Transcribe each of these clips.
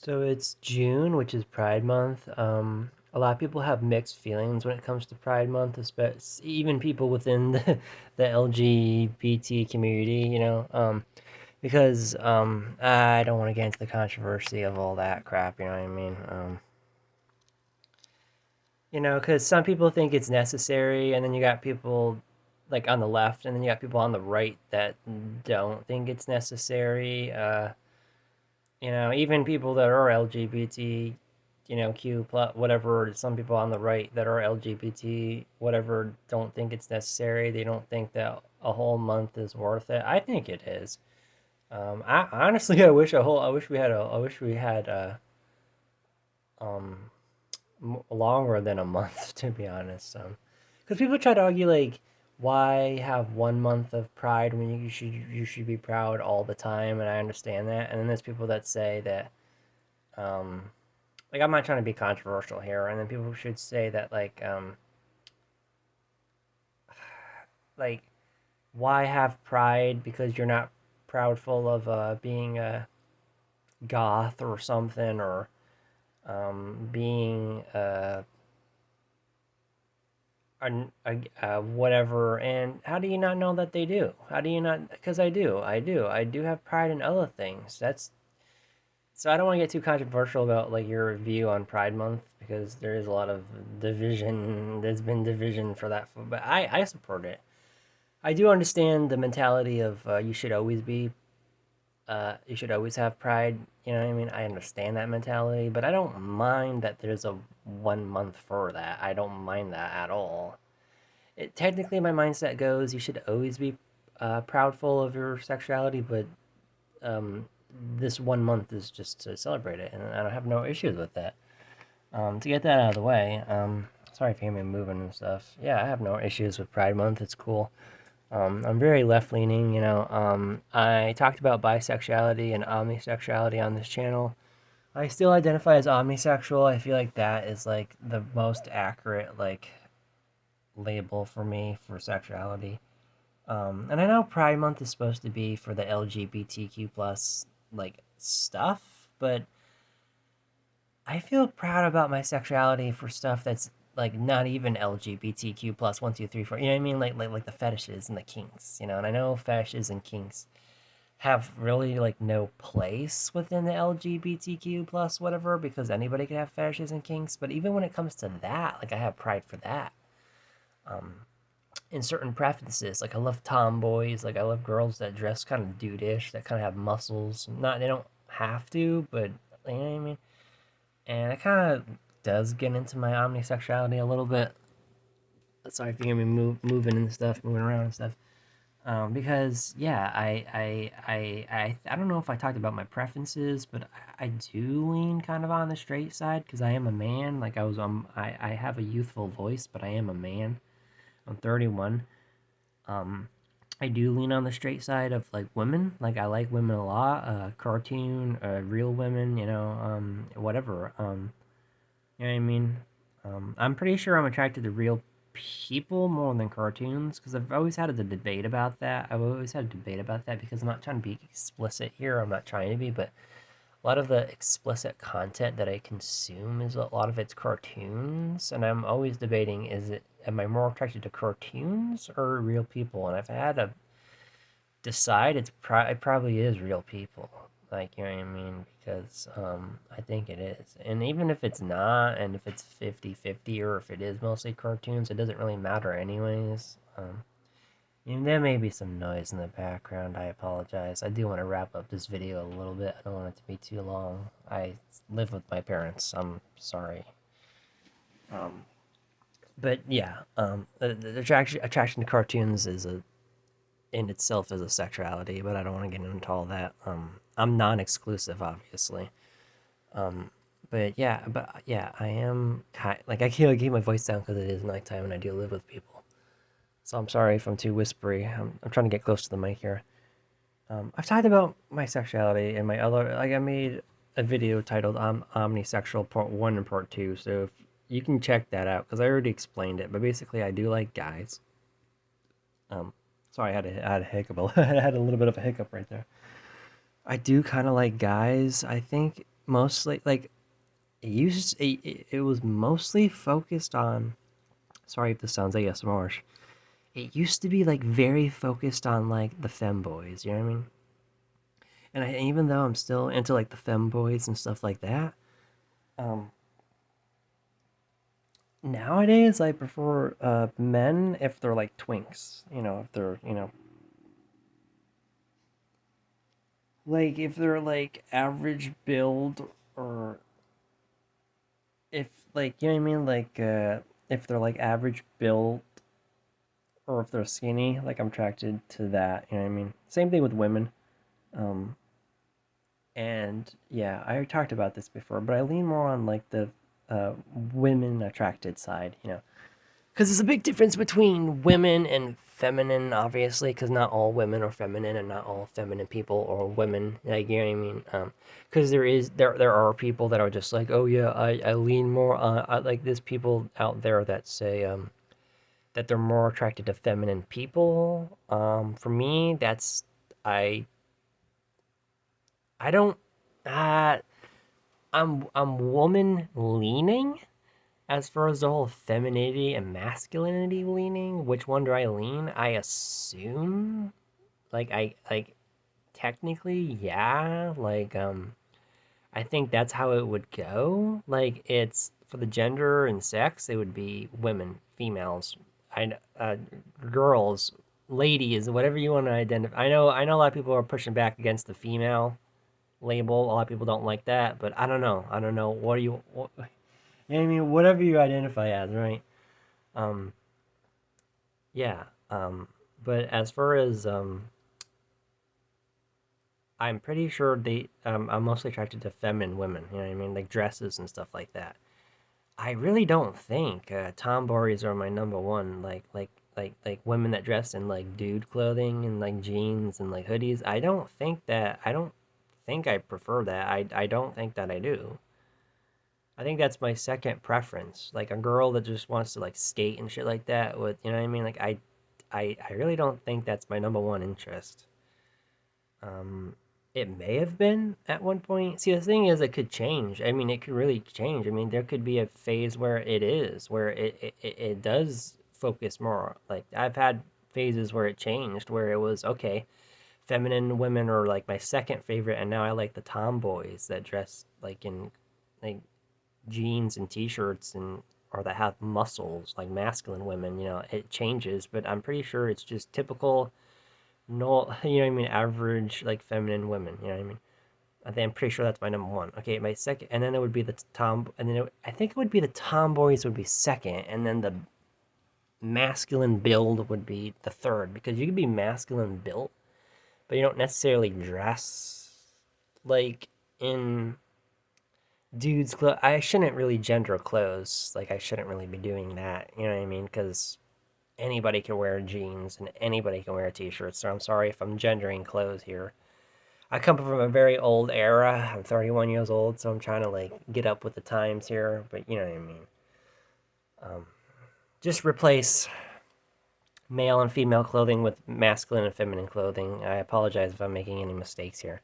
So it's June, which is Pride Month. A lot of people have mixed feelings when it comes to Pride Month, especially even people within the LGBT community, because I don't want to get into the controversy of all that crap, you know what I mean? Because some people think it's necessary, and then you got people like on the left, and then you got people on the right that don't think it's necessary. Even people that are LGBT, Q plus whatever. Some people on the right that are LGBT, whatever, don't think it's necessary. They don't think that a whole month is worth it. I think it is. I honestly, I wish we had um, longer than a month, to be honest. Because people try to argue like, why have 1 month of pride when you should be proud all the time, and I understand that. And then there's people that say that um, like I'm not trying to be controversial here, and then people should say that like why have pride because you're not proudful of being a goth or something or being whatever. And how do you not know that they do? How do you not? Because I do have pride in other things. That's So I don't want to get too controversial about like your view on Pride Month because there is a lot of division. There's been division for that, but I support it. I do understand the mentality of you should always have pride. You know what I mean? I understand that mentality, but I don't mind that there's a 1 month for that. I don't mind that at all. Technically, my mindset goes you should always be proudful of your sexuality, but um, this 1 month is just to celebrate it, and I don't have no issues with that. To get that out of the way, sorry if you hear me moving and stuff. Yeah, I have no issues with Pride Month. It's cool. I'm very left leaning, I talked about bisexuality and omnisexuality on this channel. I still identify as omnisexual. I feel like that is like the most accurate like label for me for sexuality. And I know Pride Month is supposed to be for the LGBTQ plus like stuff, but I feel proud about my sexuality for stuff that's like not even LGBTQ plus one, two, three, four. You know what I mean? Like the fetishes and the kinks. And I know fetishes and kinks have really like no place within the LGBTQ plus whatever because anybody can have fetishes and kinks. But even when it comes to that, like I have pride for that. Um, in certain preferences, like I love tomboys, like I love girls that dress kind of dude-ish, that kind of have muscles. Not they don't have to, but you know what I mean. And it kind of does get into my omnisexuality a little bit. Sorry if you hear me moving and stuff, moving around and stuff. Because yeah, I don't know if I talked about my preferences, but I do lean kind of on the straight side because I am a man. Like I have a youthful voice, but I am a man. I'm 31. Um, I do lean on the straight side of like women. Like I like women a lot. Cartoon, real women, whatever. You know what I mean? I'm pretty sure I'm attracted to real people more than cartoons because I've always had a debate about that. I've always had a debate about that because I'm not trying to be explicit here. I'm not trying to be, but a lot of the explicit content that I consume is a lot of it's cartoons, and I'm always debating: am I more attracted to cartoons or real people? And if I had to decide, it probably is real people. Like, you know what I mean? Because I think it is. And even if it's not, and if it's 50-50, or if it is mostly cartoons, it doesn't really matter anyways. And there may be some noise in the background. I apologize. I do want to wrap up this video a little bit. I don't want it to be too long. I live with my parents. I'm sorry. Um, but yeah, the attraction to cartoons is a in itself is a sexuality, but I don't want to get into all that. I'm non-exclusive, obviously. Um, but yeah, I am like I can't keep my voice down because it is nighttime and I do live with people. So I'm sorry if I'm too whispery. I'm trying to get close to the mic here. I've talked about my sexuality and my other like I made a video titled Omnisexual Part One and Part Two. So if you can check that out because I already explained it. But basically, I do like guys. Um, Sorry, I had a hiccup. I had a little bit of a hiccup right there. I do kind of like guys. I think mostly like it was mostly focused on. Sorry if this sounds like ASMR. It used to be like very focused on like the femboys. You know what I mean? And even though I'm still into like the femboys and stuff like that, um, nowadays I prefer men if they're like twinks. You know, if they're like if they're like average build, or if like you know what I mean, like if they're like average build or if they're skinny, like I'm attracted to that. You know what I mean? Same thing with women. Um, and yeah, I talked about this before, but I lean more on like the uh, women attracted side. You know, because there's a big difference between women and feminine, obviously, because not all women are feminine and not all feminine people are women. Like, you know what I mean? Because there are people that are just like, oh yeah, I lean more on like there's people out there that say that they're more attracted to feminine people. For me, that's I I don't uh I'm woman leaning. As far as the whole femininity and masculinity leaning, which one do I lean? I assume like technically, yeah. I think that's how it would go. Like it's for the gender and sex, it would be women, females, I girls, ladies, whatever you want to identify. I know a lot of people are pushing back against the female label. A lot of people don't like that, but I don't know. I don't know. What do you? What, you know what I mean? Whatever you identify as, right? Um, yeah. But as far as I'm pretty sure I'm mostly attracted to feminine women. You know what I mean? Like dresses and stuff like that. I really don't think tomboys are my number one. Like women that dress in like dude clothing and like jeans and like hoodies. I don't think that. I don't think I prefer that. I don't think that I do. I think that's my second preference. Like a girl that just wants to like skate and shit like that with, you know what I mean? Like I really don't think that's my number one interest. Um, it may have been at one point. See, the thing is, it could change. I mean, it could really change. I mean, there could be a phase where it is, where it does focus more. Like, I've had phases where it changed, where it was, okay, feminine women are like my second favorite, and now I like the tomboys that dress like in like jeans and t-shirts and or that have muscles like masculine women. It changes, but I'm pretty sure it's just typical, no, you know what I mean, average like feminine women. You know what I mean? I'm pretty sure that's my number one. Okay, my second, and then it would be the and then I think it would be the tomboys would be second, and then the masculine build would be the third, because you could be masculine built, but you don't necessarily dress like in dudes' clothes. I shouldn't really gender clothes. Like I shouldn't really be doing that. You know what I mean? Because anybody can wear jeans and anybody can wear t-shirts. So I'm sorry if I'm gendering clothes here. I come from a very old era. I'm 31 years old, so I'm trying to like get up with the times here. But you know what I mean. Um, just replace male and female clothing with masculine and feminine clothing. I apologize if I'm making any mistakes here.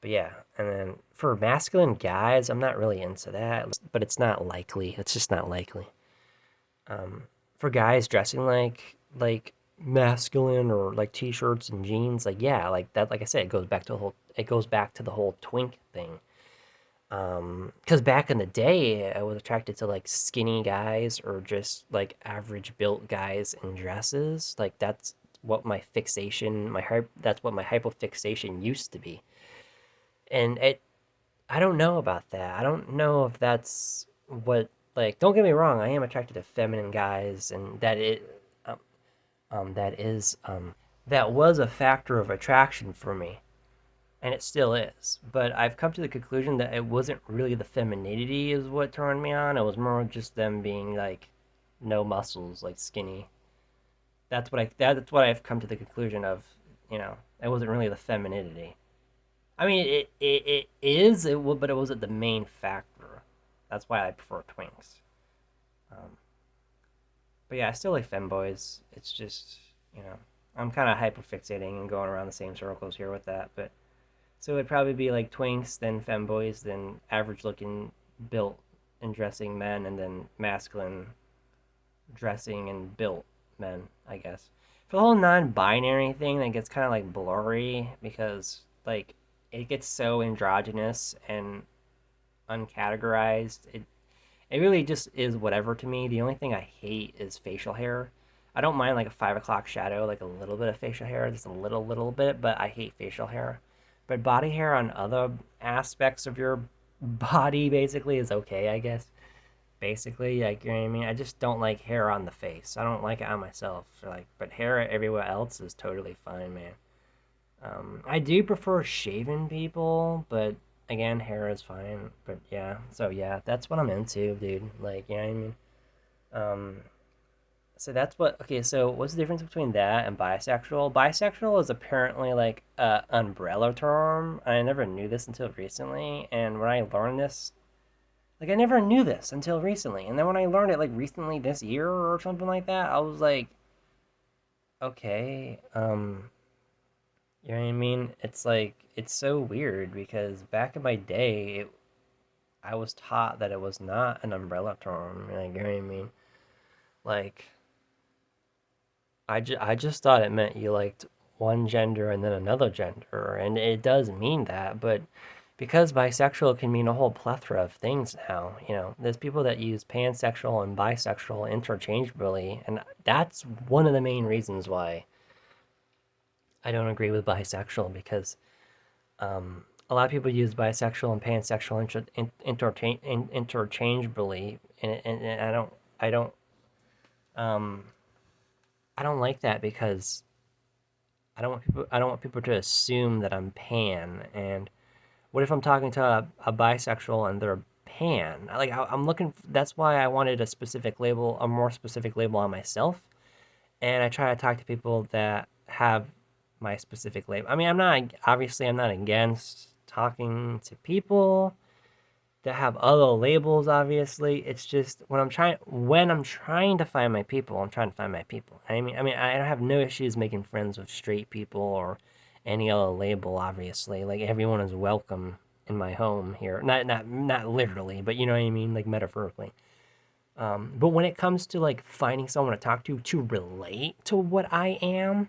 But yeah, and then for masculine guys, I'm not really into that, but it's not likely. It's just not likely. Um, for guys dressing like masculine or like t-shirts and jeans, like yeah, like that. Like I said, it goes back to the whole twink thing. Because back in the day, I was attracted to like skinny guys or just like average built guys in dresses. Like what my fixation, that's what my hypofixation used to be. And I don't know about that. I don't know if that's what, like, don't get me wrong, I am attracted to feminine guys, and that was a factor of attraction for me, and it still is. But I've come to the conclusion that it wasn't really the femininity is what turned me on. It was more just them being like no muscles, like skinny. That's what I've come to the conclusion of. It wasn't really the femininity. I mean, it is, but it wasn't the main factor. That's why I prefer twinks. Um, but yeah, I still like femboys. It's just, you know, I'm kind of hyperfixating and going around the same circles here with that. But So it'd probably be like twinks, then femboys, then average looking, built and dressing men, and then masculine dressing and built men, I guess. For the whole non-binary thing, that gets kind of like blurry because like it gets so androgynous and uncategorized. It really just is whatever to me. The only thing I hate is facial hair. I don't mind like a 5 o'clock shadow, like a little bit of facial hair, just a little bit, but I hate facial hair. But body hair on other aspects of your body basically is okay, I guess. Basically, like you know what I mean. I just don't like hair on the face. I don't like it on myself. Like, but hair everywhere else is totally fine, man. I do prefer shaven people, but again, hair is fine. But yeah, so yeah, that's what I'm into, dude. Like, you know what I mean? Um, so that's what. Okay, so what's the difference between that and bisexual? Bisexual is apparently like a umbrella term. I never knew this until recently, and when I learned this, like I never knew this until recently, and then when I learned it like recently this year or something like that, I was like, okay, you know what I mean? It's like it's so weird because back in my day, I was taught that it was not an umbrella term. Like, you know what I mean? Like, I just thought it meant you liked one gender and then another gender, and it does mean that, but because bisexual can mean a whole plethora of things now, you know, there's people that use pansexual and bisexual interchangeably, and that's one of the main reasons why I don't agree with bisexual because a lot of people use bisexual and pansexual interchangeably, and I don't, um, I don't like that because I don't want people to assume that I'm pan. And what if I'm talking to a bisexual and they're pan? Like I'm looking. That's why I wanted a specific label, a more specific label on myself. And I try to talk to people that have my specific label. I mean, I'm not against talking to people that have other labels. Obviously, it's just when I'm trying to find my people, I'm trying to find my people. I don't have no issues making friends with straight people or any other label. Obviously, like everyone is welcome in my home here. Not literally, but you know what I mean, like metaphorically. But when it comes to like finding someone to talk to relate to what I am,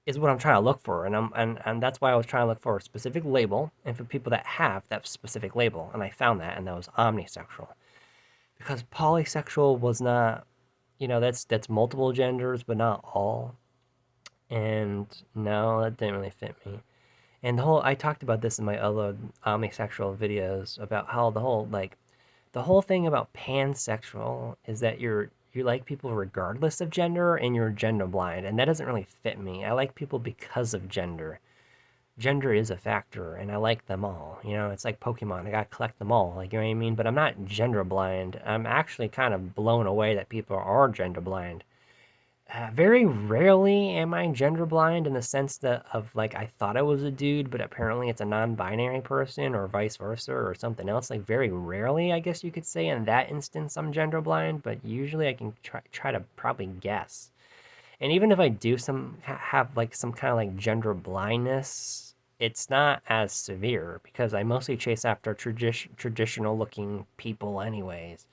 is what I'm trying to look for, and and that's why I was trying to look for a specific label, and for people that have that specific label, and I found that, and that was omnisexual, because polysexual was not, you know, that's multiple genders, but not all, and no, that didn't really fit me. And the whole I talked about this in my other omnisexual videos about how the whole thing about pansexual is that you like people regardless of gender and you're gender blind, and that doesn't really fit me. I like people because of gender. Gender is a factor, and I like them all. You know, it's like Pokemon. I gotta collect them all. Like, you know what I mean? But I'm not gender blind. I'm actually kind of blown away that people are gender blind. Very rarely am I gender blind in the sense that of like I thought I was a dude, but apparently it's a non-binary person or vice versa or something else. Like very rarely, I guess you could say in that instance I'm gender blind, but usually I can try to probably guess. And even if I do have like some kind of like gender blindness, it's not as severe because I mostly chase after traditional looking people anyways.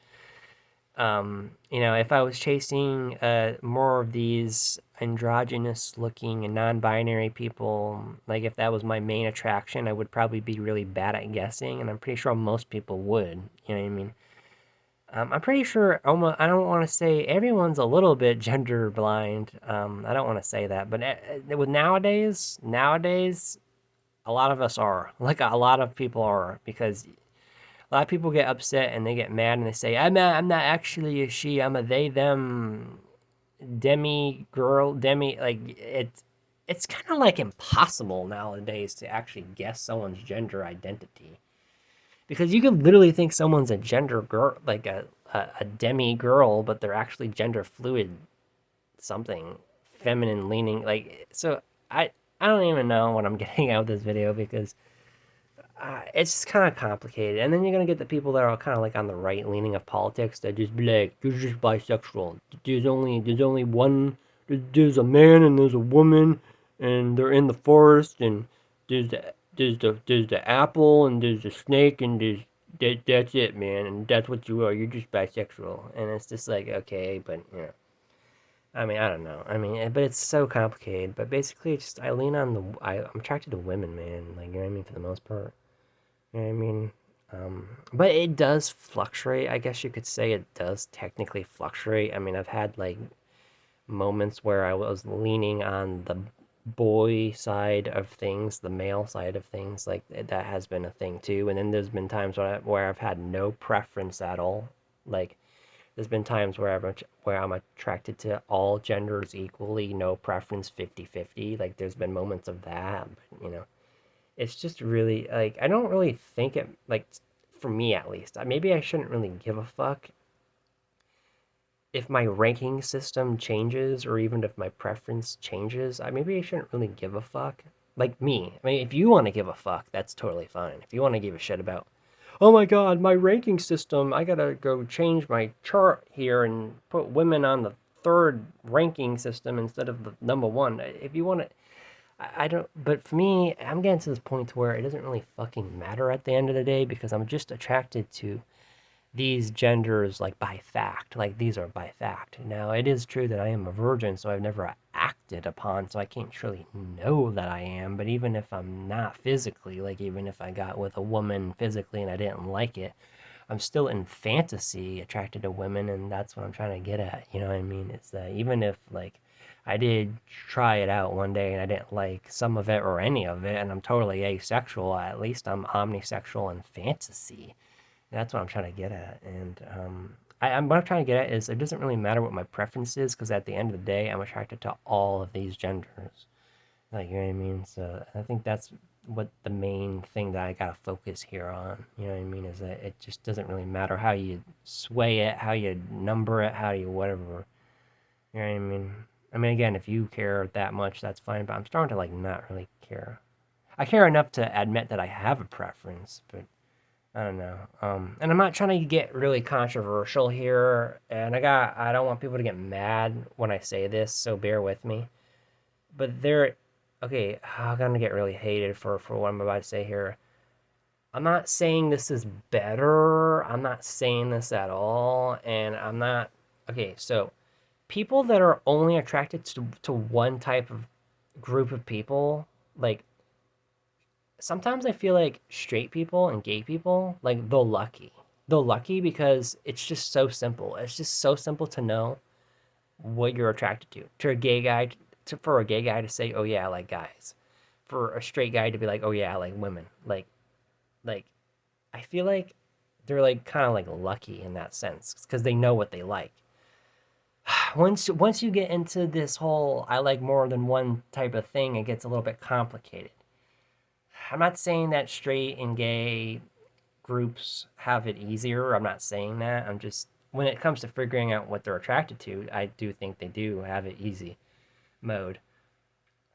You know, if I was chasing more of these androgynous looking and non-binary people, like if that was my main attraction, I would probably be really bad at guessing, and I'm pretty sure most people would. You know what I mean? I'm pretty sure almost. I don't want to say everyone's a little bit gender blind. I don't want to say that, but with nowadays, a lot of us are. Like a lot of people are because a lot of people get upset and they get mad and they say, I'm not actually a she, I'm a they, them, demi, girl, demi. Like, it's kind of like impossible nowadays to actually guess someone's gender identity. Because you could literally think someone's a gender girl, like a demi girl, but they're actually gender fluid something, feminine leaning. Like, so I don't even know what I'm getting out of this video because it's just kind of complicated. And then you're gonna get the people that are kind of like on the right leaning of politics that just be like, "You're just bisexual. There's only one. There's a man and there's a woman, and they're in the forest, and there's there's the apple and there's the snake and that's it, man, and that's what you are. You're just bisexual, and it's just like okay, but I mean, I don't know. I mean, but it's so complicated. But basically, it's just I lean on I'm attracted to women, man. Like you know what I mean, for the most part. You know what I mean? But it does fluctuate. I guess you could say it does technically fluctuate. I mean, I've had like moments where I was leaning on the boy side of things, the male side of things. Like that has been a thing too. And then there's been times where I've had no preference at all. Like there's been times where I'm attracted to all genders equally, no preference, 50-50. Like there's been moments of that, but it's just really like I don't really think it like for me at least. Maybe I shouldn't really give a fuck if my ranking system changes or even if my preference changes. Maybe I shouldn't really give a fuck. Like me. I mean, if you want to give a fuck, that's totally fine. If you want to give a shit about, oh my god, my ranking system, I gotta go change my chart here and put women on the third ranking system instead of the number one. If you want to, I don't, but for me, I'm getting to this point to where it doesn't really fucking matter at the end of the day because I'm just attracted to these genders like by fact. Like these are by fact. Now, it is true that I am a virgin, so I've never acted upon, so I can't truly know that I am. But even if I'm not physically, like even if I got with a woman physically and I didn't like it, I'm still in fantasy attracted to women, and that's what I'm trying to get at. You know what I mean? It's that even if like I did try it out one day and I didn't like some of it or any of it, and I'm totally asexual, at least I'm omnisexual in fantasy. That's what I'm trying to get at. And what I'm trying to get at is it doesn't really matter what my preference is because at the end of the day, I'm attracted to all of these genders. Like, you know what I mean? So I think that's what the main thing that I gotta focus here on. You know what I mean? Is that it just doesn't really matter how you sway it, how you number it, how you whatever. You know what I mean? I mean, again, if you care that much, that's fine. But I'm starting to like not really care. I care enough to admit that I have a preference, but I don't know. And I'm not trying to get really controversial here, and I don't want people to get mad when I say this, so bear with me. But okay, I'm gonna get really hated for what I'm about to say here. I'm not saying this is better. I'm not saying this at all, and I'm not. Okay, so people that are only attracted to one type of group of people, like sometimes I feel like straight people and gay people, like they're lucky. They're lucky because it's just so simple. It's just so simple to know what you're attracted to. To a gay guy, for a gay guy to say, "Oh yeah, I like guys." For a straight guy to be like, "Oh yeah, I like women." Like I feel like they're like kind of like lucky in that sense because they know what they like. Once you get into this whole I like more than one type of thing, it gets a little bit complicated. I'm not saying that straight and gay groups have it easier. I'm not saying that. I'm just when it comes to figuring out what they're attracted to, I do think they do have it easy mode.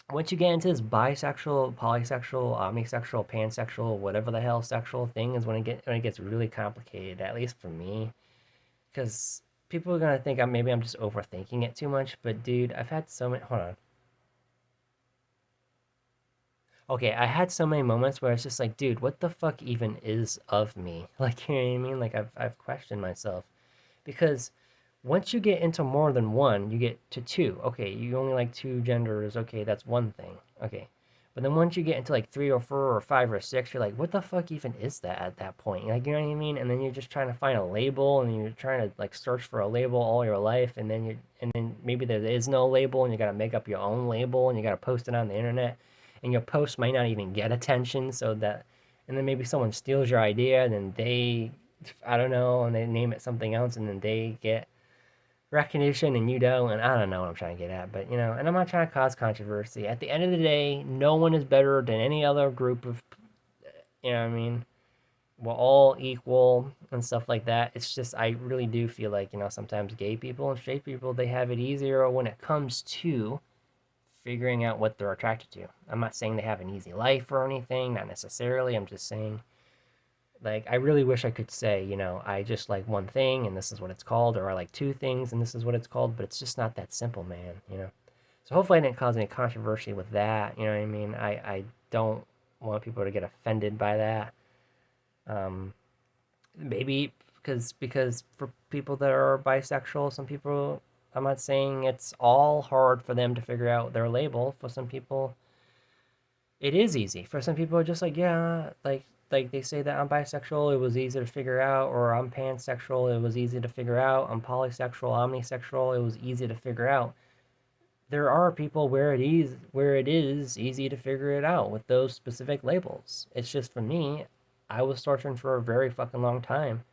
Once you get into this bisexual, polysexual, omnisexual, pansexual, whatever the hell sexual thing is when it gets really complicated, at least for me, because people are gonna think I'm just overthinking it too much. But dude, I've had so many. Hold on. Okay, I had so many moments where it's just like, dude, what the fuck even is of me? Like, you know what I mean? Like, I've questioned myself because once you get into more than one, you get to two. Okay, you only like two genders. Okay, that's one thing. Okay, but then once you get into like three or four or five or six, you're like, what the fuck even is that at that point? Like, you know what I mean? And then you're just trying to find a label, and you're trying to like search for a label all your life, and then maybe there is no label, and you gotta make up your own label, and you gotta post it on the internet, and your post might not even get attention, so that, and then maybe someone steals your idea, and then I don't know, and they name it something else, and then they get recognition and you don't, and I don't know what I'm trying to get at, but and I'm not trying to cause controversy. At the end of the day, no one is better than any other group of, you know what I mean? We're all equal and stuff like that. It's just, I really do feel like, sometimes gay people and straight people, they have it easier when it comes to figuring out what they're attracted to. I'm not saying they have an easy life or anything, not necessarily. I'm just saying like, I really wish I could say, I just like one thing and this is what it's called, or I like two things and this is what it's called, but it's just not that simple, man. So hopefully I didn't cause any controversy with that. You know what I mean? I don't. want people to get offended by that. Um, Maybe because for people that are bisexual, some people, I'm not saying it's all hard for them to figure out their label. For some people, it is easy. For some people, just like, yeah, like they say that I'm bisexual, it was easy to figure out, or I'm pansexual, it was easy to figure out. I'm polysexual, omnisexual, it was easy to figure out. There are people where it is easy to figure it out with those specific labels. It's just for me, I was searching for a very fucking long time.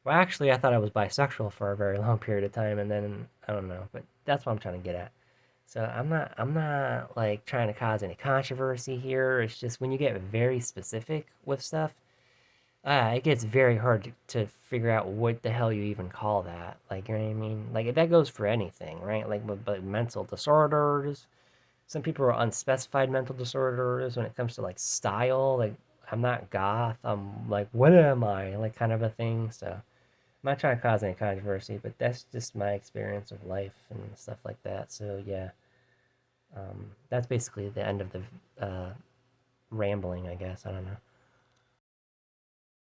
Well, actually, I thought I was bisexual for a very long period of time, and then I don't know, but that's what I'm trying to get at. So I'm not like trying to cause any controversy here. It's just when you get very specific with stuff, it gets very hard to figure out what the hell you even call that. Like, you know what I mean? Like that goes for anything, right? Like with mental disorders. Some people are unspecified mental disorders when it comes to like style. Like I'm not goth. I'm like, what am I? Like kind of a thing. So I'm not trying to cause any controversy, but that's just my experience of life and stuff like that. So yeah, that's basically the end of the rambling, I guess. I don't know.